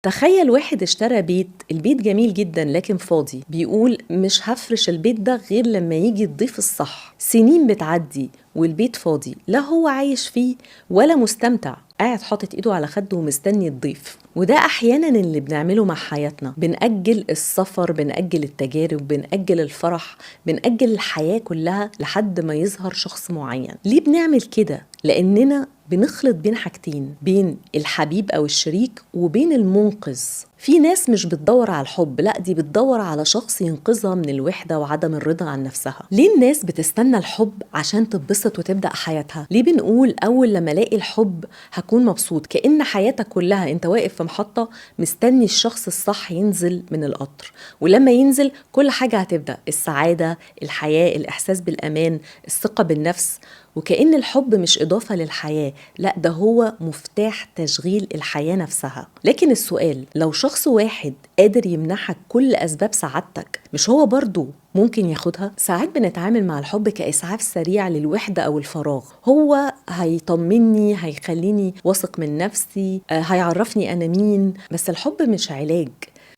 تخيل واحد اشترى بيت، البيت جميل جدا لكن فاضي، بيقول مش هفرش البيت ده غير لما يجي الضيف الصح. سنين بتعدي والبيت فاضي، لا هو عايش فيه ولا مستمتع، قاعد حاطط ايده على خده ومستني الضيف. وده احيانا اللي بنعمله مع حياتنا، بنأجل السفر، بنأجل التجارب، بنأجل الفرح، بنأجل الحياة كلها لحد ما يظهر شخص معين. ليه بنعمل كده؟ لأننا بنخلط بين حاجتين، بين الحبيب أو الشريك وبين المنقذ. في ناس مش بتدور على الحب، لا دي بتدور على شخص ينقذها من الوحدة وعدم الرضا عن نفسها. ليه الناس بتستنى الحب عشان تتبسط وتبدأ حياتها؟ ليه بنقول أول لما الاقي الحب هكون مبسوط؟ كأن حياتك كلها انت واقف في محطة مستني الشخص الصح ينزل من القطر، ولما ينزل كل حاجة هتبدأ، السعادة، الحياة، الإحساس بالأمان، الثقة بالنفس. وكأن الحب مش إضافة للحياة، لا ده هو مفتاح تشغيل الحياة نفسها. لكن السؤال، لو شخص واحد قادر يمنحك كل أسباب سعادتك، مش هو برضو ممكن ياخدها؟ ساعات بنتعامل مع الحب كإسعاف سريع للوحدة أو الفراغ، هو هيطمني، هيخليني واثق من نفسي، هيعرفني أنا مين. بس الحب مش علاج،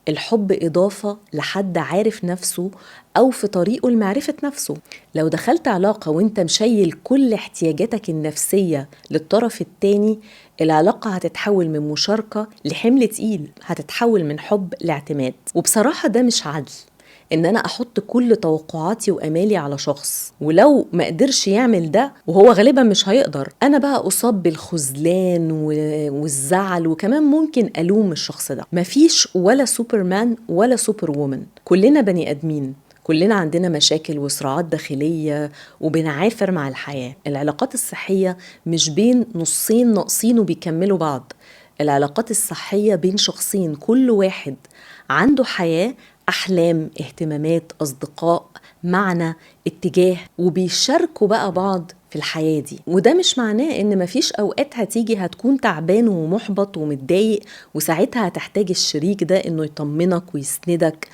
الحب إضافة لحد عارف نفسه أو في طريقه لمعرفة نفسه. لو دخلت علاقة وانت مشيل كل احتياجاتك النفسية للطرف التاني، العلاقة هتتحول من مشاركة لحمل تقيل، هتتحول من حب لاعتماد. وبصراحة ده مش عدل، ان انا احط كل توقعاتي وامالي على شخص، ولو ما قدرش يعمل ده، وهو غالبا مش هيقدر، انا بقى اصاب بالخذلان والزعل، وكمان ممكن الوم الشخص ده. مفيش ولا سوبرمان ولا سوبر وومن، كلنا بني ادمين، كلنا عندنا مشاكل وصراعات داخلية وبنعافر مع الحياة. العلاقات الصحية مش بين نصين ناقصين وبيكملوا بعض، العلاقات الصحية بين شخصين كل واحد عنده حياة، أحلام، اهتمامات، أصدقاء، معنى، اتجاه، وبيشاركوا بقى بعض في الحياة دي. وده مش معناه إن مفيش أوقات هتيجي هتكون تعبان ومحبط ومتضايق، وساعتها هتحتاج الشريك ده إنه يطمنك ويسندك.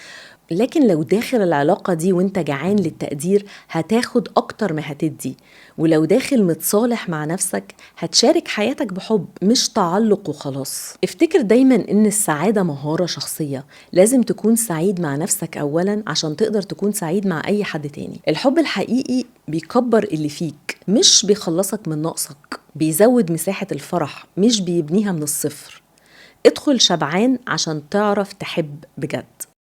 لكن لو داخل العلاقة دي وانت جعان للتقدير، هتاخد أكتر ما هتدي. ولو داخل متصالح مع نفسك، هتشارك حياتك بحب مش تعلق وخلاص. افتكر دايما ان السعادة مهارة شخصية، لازم تكون سعيد مع نفسك أولا عشان تقدر تكون سعيد مع أي حد تاني. الحب الحقيقي بيكبر اللي فيك، مش بيخلصك من نقصك، بيزود مساحة الفرح مش بيبنيها من الصفر. ادخل شبعان عشان تعرف تحب بجد.